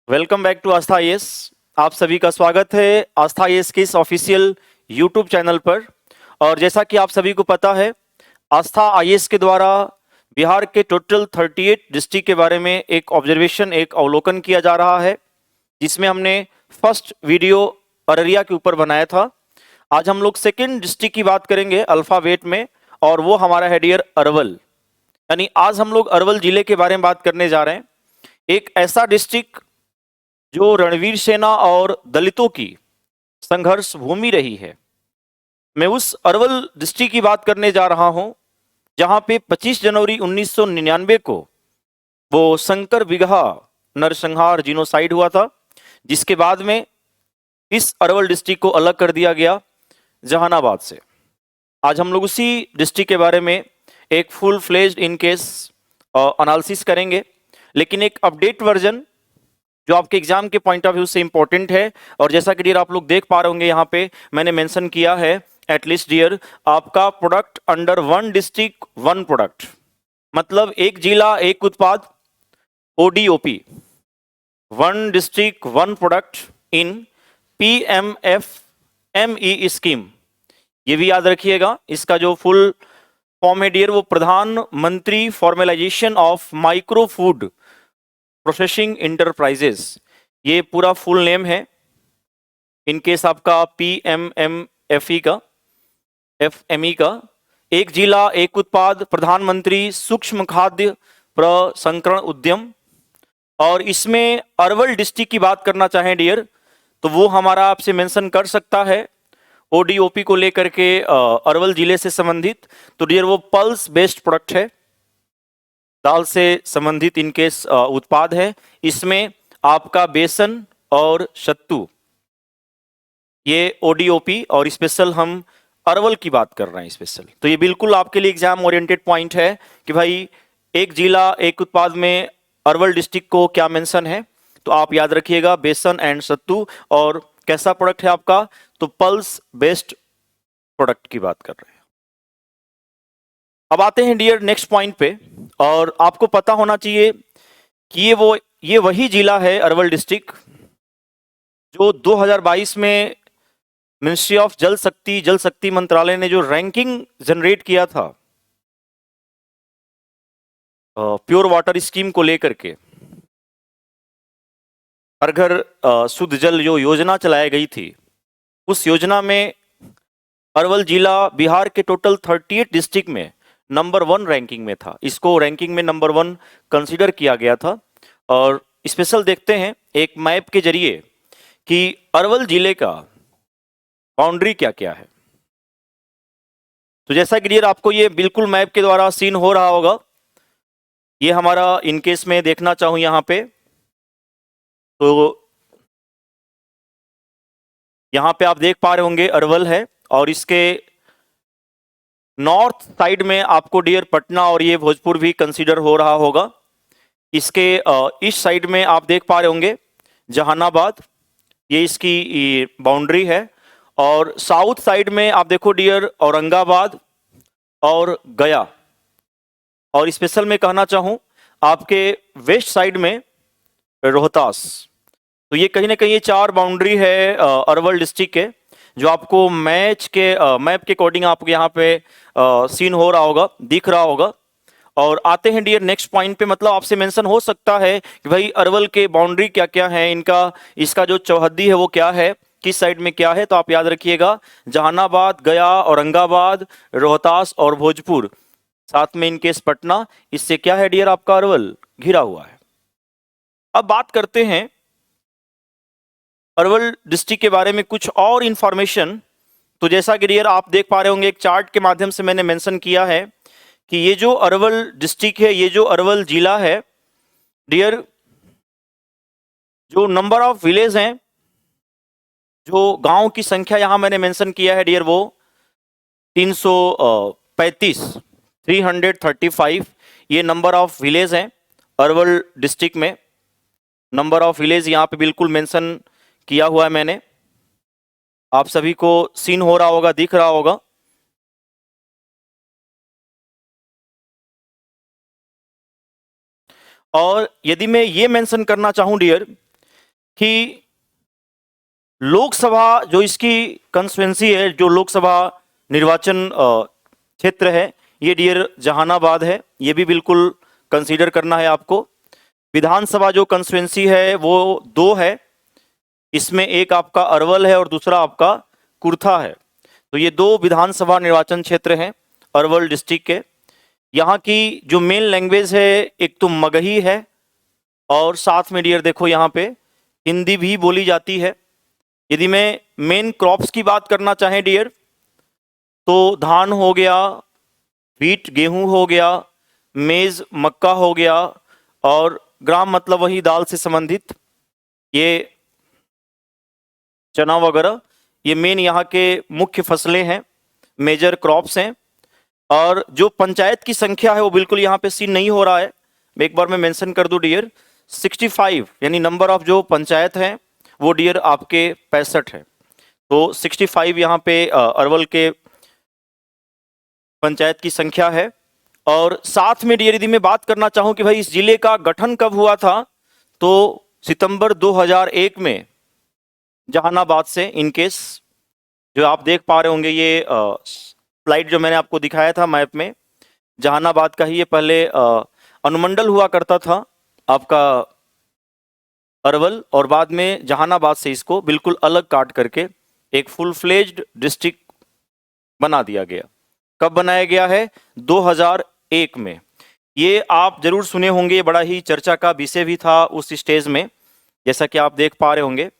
Welcome back to Aastha IAS. आप सभी का स्वागत है आस्था आईएएस के इस ऑफिशियल यूट्यूब चैनल पर। और जैसा कि आप सभी को पता है, आस्था आईएएस के द्वारा बिहार के टोटल 38 डिस्ट्रिक्ट के बारे में एक ऑब्जर्वेशन, एक अवलोकन किया जा रहा है, जिसमें हमने फर्स्ट वीडियो अररिया के ऊपर बनाया था। आज हम लोग सेकेंड डिस्ट्रिक्ट की बात करेंगे अल्फाबेट में, और वो हमारा है डियर अरवल। यानी आज हम लोग अरवल जिले के बारे में बात करने जा रहे हैं। एक ऐसा डिस्ट्रिक्ट जो रणवीर सेना और दलितों की संघर्ष भूमि रही है। मैं उस अरवल डिस्ट्रिक्ट की बात करने जा रहा हूं, जहां पे 25 जनवरी 1999 को वो शंकर बिगहा नरसंहार जीनोसाइड हुआ था, जिसके बाद में इस अरवल डिस्ट्रिक्ट को अलग कर दिया गया जहानाबाद से। आज हम लोग उसी डिस्ट्रिक्ट के बारे में एक full fledged in case analysis करेंगे, लेकिन एक अपडेट वर्जन जो आपके एग्जाम के पॉइंट ऑफ व्यू से इंपॉर्टेंट है। और जैसा कि डियर आप लोग देख पा रहे होंगे, यहाँ पे मैंने मेंशन किया है एटलीस्ट डियर आपका product under one district one product, मतलब एक जिला एक उत्पाद, ODOP, one district one product in PMFME scheme. ये भी याद रखिएगा, इसका जो फुल फॉर्म है डियर वो प्रधानमंत्री formalisation of micro food processing enterprises, ये पूरा फुल नेम है। इन केस आपका पीएमएमएफई का एफएमई का एक जिला एक उत्पाद प्रधानमंत्री सूक्ष्म खाद्य प्रसंस्करण उद्यम। और इसमें अरवल डिस्ट्रिक्ट की बात करना चाहें डियर, तो वो हमारा आपसे मेंशन कर सकता है ओडीओपी को लेकर के अरवल जिले से संबंधित। तो डियर वो पल्स बेस्ड प्रोडक्ट है, दाल से संबंधित इनकेस उत्पाद है। इसमें आपका बेसन और सत्तू, ये ओडीओपी, और स्पेशल हम अरवल की बात कर रहे हैं स्पेशल। तो ये बिल्कुल आपके लिए एग्जाम ओरिएंटेड पॉइंट है कि भाई एक जिला एक उत्पाद में अरवल डिस्ट्रिक्ट को क्या मेंशन है। तो आप याद रखिएगा बेसन एंड सत्तू। और कैसा प्रोडक्ट है आपका, तो पल्स बेस्ड प्रोडक्ट की बात कर रहे हैं। अब आते हैं डियर नेक्स्ट पॉइंट पे। और आपको पता होना चाहिए कि ये वही जिला है अरवल डिस्ट्रिक्ट जो 2022 में मिनिस्ट्री ऑफ जल शक्ति मंत्रालय ने जो रैंकिंग जनरेट किया था प्योर वाटर स्कीम को लेकर के, हर घर शुद्ध जल जो योजना चलाई गई थी, उस योजना में अरवल जिला बिहार के टोटल 38 डिस्ट्रिक्ट में नंबर 1 रैंकिंग में था। इसको रैंकिंग में नंबर 1 कंसीडर किया गया था। और स्पेशल देखते हैं एक मैप के जरिए कि अरवल जिले का बाउंड्री क्या क्या है। तो जैसा कि डियर आपको ये बिल्कुल मैप के द्वारा सीन हो रहा होगा, ये हमारा इनकेस में देखना चाहूं यहाँ पे, तो यहाँ पे आप देख पा रहे होंगे अरवल है, और इसके नॉर्थ साइड में आपको डियर पटना और ये भोजपुर भी कंसीडर हो रहा होगा। इसके ईस्ट साइड में आप देख पा रहे होंगे जहानाबाद, ये इसकी बाउंड्री है। और साउथ साइड में आप देखो डियर औरंगाबाद और गया। और स्पेशल में कहना चाहूं आपके वेस्ट साइड में रोहतास। तो ये कहीं ना कहीं ये 4 बाउंड्री है अरवल डिस्ट्रिक्ट के, जो आपको मैप के अकॉर्डिंग आपको यहाँ पे सीन हो रहा होगा, दिख रहा होगा। और आते हैं डियर नेक्स्ट पॉइंट पे, मतलब आपसे मेंशन हो सकता है कि भाई अरवल के बाउंड्री क्या क्या है, इसका जो चौहद्दी है वो क्या है, किस साइड में क्या है। तो आप याद रखिएगा जहानाबाद, गया, औरंगाबाद, रोहतास और भोजपुर, साथ में इनकेस पटना, इससे क्या है डियर आपका अरवल घिरा हुआ है। अब बात करते हैं अरवल डिस्ट्रिक्ट के बारे में कुछ और इंफॉर्मेशन। तो जैसा कि डियर आप देख पा रहे होंगे, एक चार्ट के माध्यम से मैंने मेंशन किया है कि ये जो अरवल डिस्ट्रिक्ट है, ये जो अरवल जिला है डियर, जो नंबर ऑफ विलेज हैं, जो गांव की संख्या यहां मैंने मेंशन किया है डियर, वो 335 335 ये नंबर ऑफ विलेज हैं अरवल डिस्ट्रिक्ट में। नंबर ऑफ विलेज यहाँ पे बिल्कुल मेंशन किया हुआ है मैंने, आप सभी को सीन हो रहा होगा, दिख रहा होगा। और यदि मैं ये मेंशन करना चाहूं डियर कि लोकसभा जो इसकी कंस्टिट्यूंसी है, जो लोकसभा निर्वाचन क्षेत्र है, ये डियर जहानाबाद है, ये भी बिल्कुल कंसीडर करना है आपको। विधानसभा जो कंस्टिट्यूंसी है वो 2 है, इसमें एक आपका अरवल है और दूसरा आपका कुर्था है। तो ये 2 विधानसभा निर्वाचन क्षेत्र हैं अरवल डिस्ट्रिक्ट के। यहाँ की जो मेन लैंग्वेज है एक तो मगही है और साथ में डियर देखो यहाँ पे हिंदी भी बोली जाती है। यदि मैं मेन क्रॉप्स की बात करना चाहें डियर, तो धान हो गया, व्हीट गेहूं हो गया, मेज मक्का हो गया, और ग्राम मतलब वही दाल से संबंधित ये चना वगैरह, ये मेन यहाँ के मुख्य फसलें हैं, मेजर क्रॉप्स हैं। और जो पंचायत की संख्या है वो बिल्कुल यहाँ पे सीन नहीं हो रहा है, एक बार मैं मेंशन कर दूं डियर, 65 यानी नंबर ऑफ जो पंचायत हैं वो डियर आपके 65 है। तो 65 यहाँ पे अरवल के पंचायत की संख्या है। और साथ में डियर यदि मैं बात करना चाहूँ कि भाई इस जिले का गठन कब हुआ था, तो सितंबर 2001 में जहानाबाद से, इनकेस जो आप देख पा रहे होंगे ये स्लाइड जो मैंने आपको दिखाया था मैप में, जहानाबाद का ही ये पहले अनुमंडल हुआ करता था आपका अरवल, और बाद में जहानाबाद से इसको बिल्कुल अलग काट करके एक फुल फ्लेज्ड डिस्ट्रिक्ट बना दिया गया। कब बनाया गया है? 2001 में। ये आप जरूर सुने होंगे, ये बड़ा ही चर्चा का विषय भी था उस स्टेज में, जैसा कि आप देख पा रहे होंगे।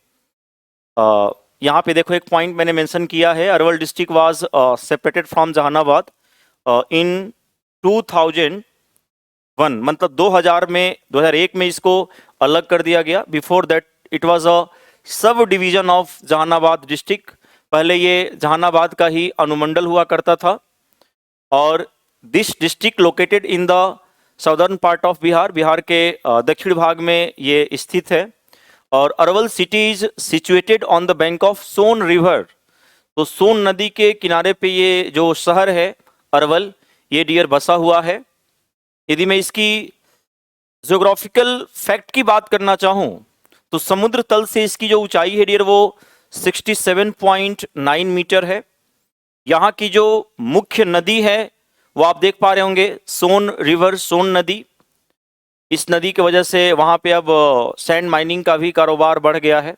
यहाँ पे देखो एक पॉइंट मैंने मेंशन किया है, Arwal district was separated from Jahanabad in 2001, मतलब 2001 में इसको अलग कर दिया गया। Before that it was a sub division of Jehanabad district. पहले ये जहानाबाद का ही अनुमंडल हुआ करता था। और this district located in the southern part of Bihar, Bihar के दक्षिण भाग में ये स्थित है। और Arwal city is situated on the bank of Son river. तो सोन नदी के किनारे पे ये जो शहर है अरवल, ये डियर बसा हुआ है। यदि मैं इसकी ज्योग्राफिकल फैक्ट की बात करना चाहूँ तो समुद्र तल से इसकी जो ऊंचाई है डियर वो 67.9 मीटर है। यहाँ की जो मुख्य नदी है वो आप देख पा रहे होंगे, सोन रिवर, सोन नदी। इस नदी की वजह से वहाँ पे अब सैंड माइनिंग का भी कारोबार बढ़ गया है।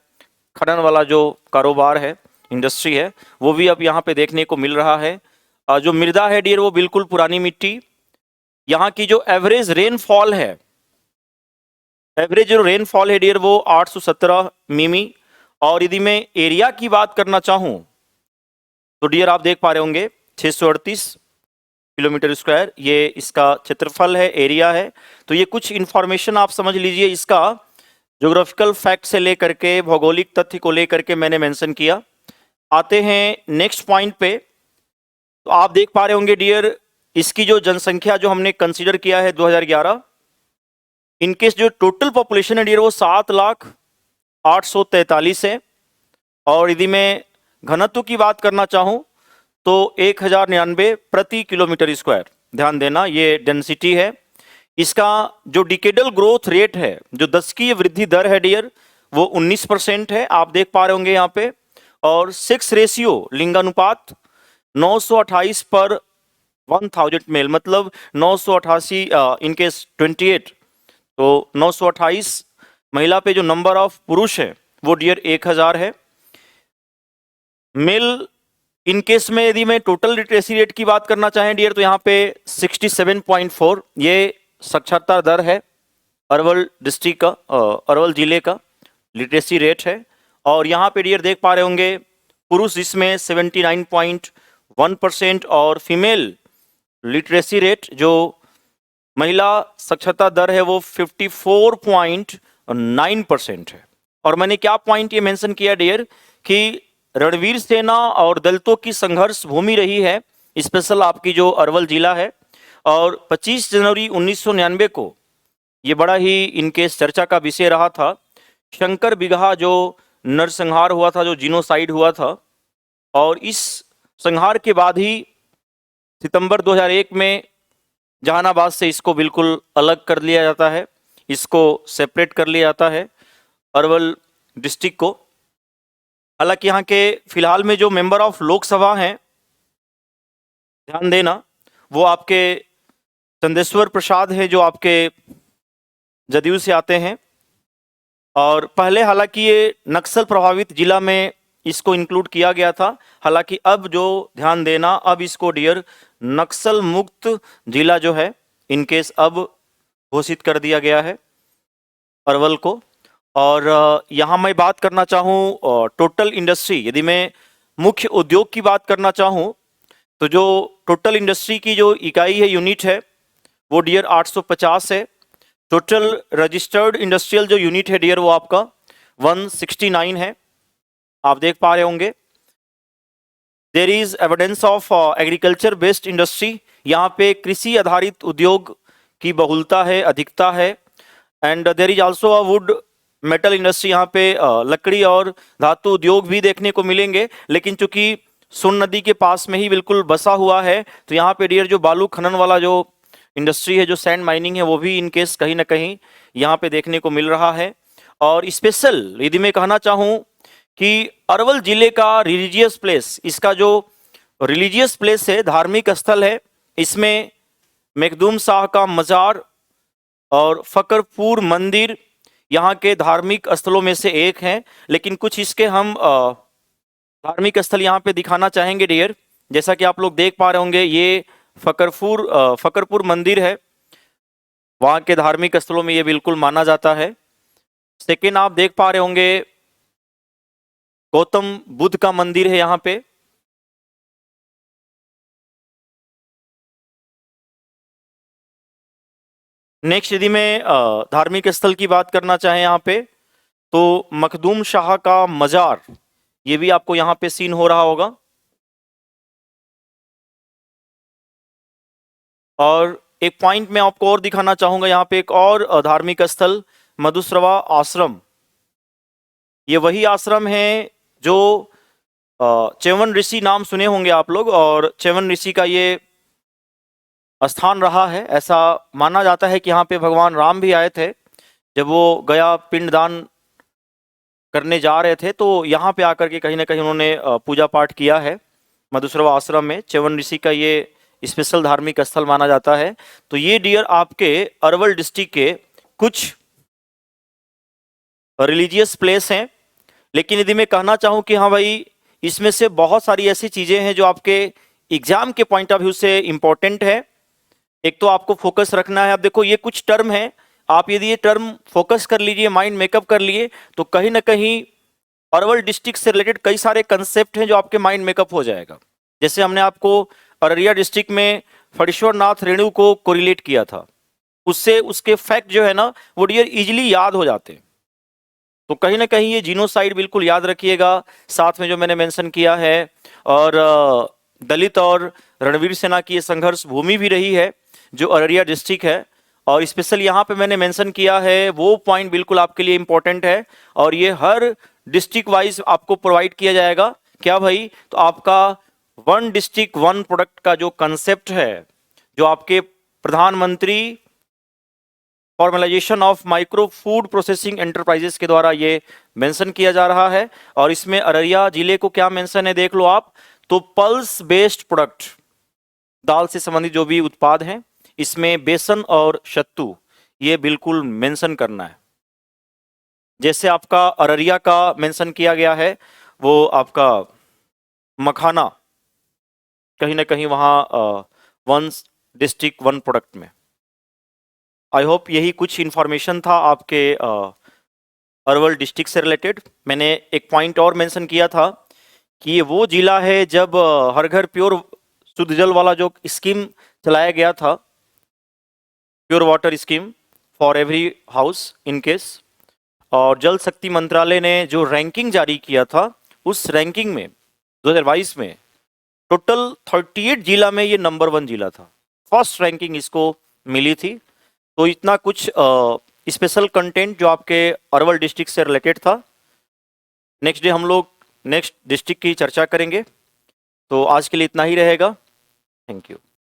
खनन वाला जो कारोबार है, इंडस्ट्री है, वो भी अब यहाँ पे देखने को मिल रहा है। जो मृदा है डियर वो बिल्कुल पुरानी मिट्टी। यहाँ की जो एवरेज रेनफॉल है, एवरेज जो रेनफॉल है डियर वो 817 मिमी। और यदि मैं एरिया की बात करना चाहूँ तो डियर आप देख पा रहे होंगे 638 किलोमीटर स्क्वायर ये इसका क्षेत्रफल है, एरिया है। तो ये कुछ इंफॉर्मेशन आप समझ लीजिए, इसका ज्योग्राफिकल फैक्ट से लेकर के भौगोलिक तथ्य को लेकर के मैंने मेंशन किया। आते हैं नेक्स्ट पॉइंट पे। तो आप देख पा रहे होंगे डियर, इसकी जो जनसंख्या जो हमने कंसीडर किया है 2011, इनकेस जो टोटल पॉपुलेशन है डियर वो 7,843 है। और यदि मैं घनत्व की बात करना चाहूं तो 1099 प्रति किलोमीटर स्क्वायर। ध्यान देना, ये डेंसिटी है। इसका जो डिकेडल ग्रोथ रेट है, जो दशकीय वृद्धि दर है डियर, वो 19% है, आप देख पा रहे होंगे यहाँ पे। और सेक्स रेशियो, लिंगानुपात 928 पर 1000 मेल, मतलब 988 इनकेस 28, तो 928 महिला पे जो नंबर ऑफ पुरुष है वो डियर 1000 है। मेल इन केस में यदि मैं टोटल लिटरेसी रेट की बात करना चाहें डियर तो यहाँ पे 67.4 ये साक्षरता दर है अरवल डिस्ट्रिक्ट का, अरवल जिले का लिटरेसी रेट है। और यहाँ पे डियर देख पा रहे होंगे पुरुष इसमें 79.1% और फीमेल लिटरेसी रेट जो महिला साक्षरता दर है वो 54.9% है। और मैंने क्या पॉइंट ये मेंशन किया डियर कि रणवीर सेना और दलितों की संघर्ष भूमि रही है स्पेशल आपकी जो अरवल जिला है। और 25 जनवरी 1999 को ये बड़ा ही इनकेस चर्चा का विषय रहा था, शंकर बिगहा जो नरसंहार हुआ था, जो जीनोसाइड हुआ था। और इस संहार के बाद ही सितंबर 2001 में जहानाबाद से इसको बिल्कुल अलग कर लिया जाता है, इसको सेपरेट कर लिया जाता है। अरवल डिस्ट्रिक्ट को। हालांकि यहाँ के फिलहाल में जो मेंबर ऑफ लोकसभा हैं, ध्यान देना, वो आपके चंदेश्वर प्रसाद है जो आपके जदयू से आते हैं। और पहले हालांकि ये नक्सल प्रभावित जिला में इसको इंक्लूड किया गया था, हालांकि अब जो ध्यान देना, अब इसको डियर नक्सल मुक्त जिला जो है इनकेस अब घोषित कर दिया गया है अरवल को। और यहाँ मैं बात करना चाहूँ टोटल इंडस्ट्री, यदि मैं मुख्य उद्योग की बात करना चाहूँ तो जो टोटल इंडस्ट्री की जो इकाई है, यूनिट है, वो डियर 850 है। टोटल रजिस्टर्ड इंडस्ट्रियल जो यूनिट है डियर वो आपका 169 है, आप देख पा रहे होंगे। There is evidence of agriculture based industry, यहाँ पे कृषि आधारित उद्योग की बहुलता है, अधिकता है। And there is also a wood metal industry, यहाँ पे लकड़ी और धातु उद्योग भी देखने को मिलेंगे, लेकिन चूंकि सोन नदी के पास में ही बिल्कुल बसा हुआ है तो यहाँ पे डियर जो बालू खनन वाला जो इंडस्ट्री है, जो सैंड माइनिंग है, वो भी इनकेस कहीं ना कहीं यहाँ पे देखने को मिल रहा है। और स्पेशल यदि मैं कहना चाहूँ कि अरवल जिले का रिलीजियस प्लेस, इसका जो रिलीजियस प्लेस है, धार्मिक स्थल है, इसमें मखदूम शाह का मजार और फकरपुर मंदिर यहाँ के धार्मिक स्थलों में से एक हैं। लेकिन कुछ इसके हम धार्मिक स्थल यहाँ पे दिखाना चाहेंगे डियर। जैसा कि आप लोग देख पा रहे होंगे, ये फकरपुर मंदिर है, वहाँ के धार्मिक स्थलों में ये बिल्कुल माना जाता है। सेकेंड आप देख पा रहे होंगे गौतम बुद्ध का मंदिर है यहाँ पे। नेक्स्ट यदि मैं धार्मिक स्थल की बात करना चाहें यहाँ पे, तो मखदूम शाह का मजार, ये भी आपको यहाँ पे सीन हो रहा होगा। और एक पॉइंट मैं आपको और दिखाना चाहूंगा, यहाँ पे एक और धार्मिक स्थल मधुश्रवा आश्रम, ये वही आश्रम है जो च्यवन ऋषि नाम सुने होंगे आप लोग, और च्यवन ऋषि का ये स्थान रहा है। ऐसा माना जाता है कि यहाँ पे भगवान राम भी आए थे, जब वो गया पिंडदान करने जा रहे थे, तो यहाँ पे आकर के कहीं ना कहीं उन्होंने पूजा पाठ किया है मधुश्रवा आश्रम में। च्यवन ऋषि का ये स्पेशल धार्मिक स्थल माना जाता है। तो ये डियर आपके अरवल डिस्ट्रिक्ट के कुछ रिलीजियस प्लेस हैं। लेकिन यदि मैं कहना चाहूँ कि हाँ भाई, इसमें से बहुत सारी ऐसी चीजें हैं जो आपके एग्जाम के पॉइंट ऑफ व्यू से इंपॉर्टेंट है। एक तो आपको फोकस रखना है। अब देखो, ये कुछ टर्म है, आप यदि ये टर्म फोकस कर लीजिए, माइंड मेकअप कर लिए, तो कहीं ना कहीं अरवल डिस्ट्रिक्ट से रिलेटेड कई सारे कंसेप्ट हैं जो आपके माइंड मेकअप हो जाएगा। जैसे हमने आपको अररिया डिस्ट्रिक्ट में फणीश्वर नाथ रेणु को कोरिलेट किया था, उससे उसके फैक्ट जो है ना वो डियर इजीली याद हो जाते हैं। तो कहीं ना कहीं ये जीनोसाइड बिल्कुल याद रखिएगा, साथ में जो मैंने मेंशन किया है। और दलित और रणवीर सेना की ये संघर्ष भूमि भी रही है जो अररिया डिस्ट्रिक्ट है। और स्पेशल यहाँ पे मैंने मेंशन किया है वो पॉइंट बिल्कुल आपके लिए इंपॉर्टेंट है, और ये हर डिस्ट्रिक्ट वाइज आपको प्रोवाइड किया जाएगा। क्या भाई? तो आपका वन डिस्ट्रिक्ट वन प्रोडक्ट का जो कंसेप्ट है, जो आपके प्रधानमंत्री formalisation of micro food processing enterprises के द्वारा ये मेंशन किया जा रहा है। और इसमें अररिया जिले को क्या मेंशन है देख लो आप, तो पल्स बेस्ड प्रोडक्ट, दाल से संबंधित जो भी उत्पाद हैं, इसमें बेसन और सत्तू ये बिल्कुल मेंशन करना है। जैसे आपका अररिया का मेंशन किया गया है, वो आपका मखाना कहीं ना कहीं वहाँ वन डिस्ट्रिक्ट वन प्रोडक्ट में। आई होप यही कुछ इन्फॉर्मेशन था आपके अरवल डिस्ट्रिक्ट से रिलेटेड। मैंने एक पॉइंट और मेंशन किया था कि ये वो जिला है जब हर घर प्योर शुद्ध जल वाला जो स्कीम चलाया गया था, pure water scheme for every house in case, और जल शक्ति मंत्रालय ने जो रैंकिंग जारी किया था, उस रैंकिंग में 2022 में टोटल 38 जिला में ये नंबर 1 जिला था, फर्स्ट रैंकिंग इसको मिली थी। तो इतना कुछ स्पेशल कंटेंट जो आपके अरवल डिस्ट्रिक्ट से रिलेटेड था। नेक्स्ट डे हम लोग नेक्स्ट डिस्ट्रिक्ट की चर्चा करेंगे। तो आज के लिए इतना ही रहेगा। Thank you.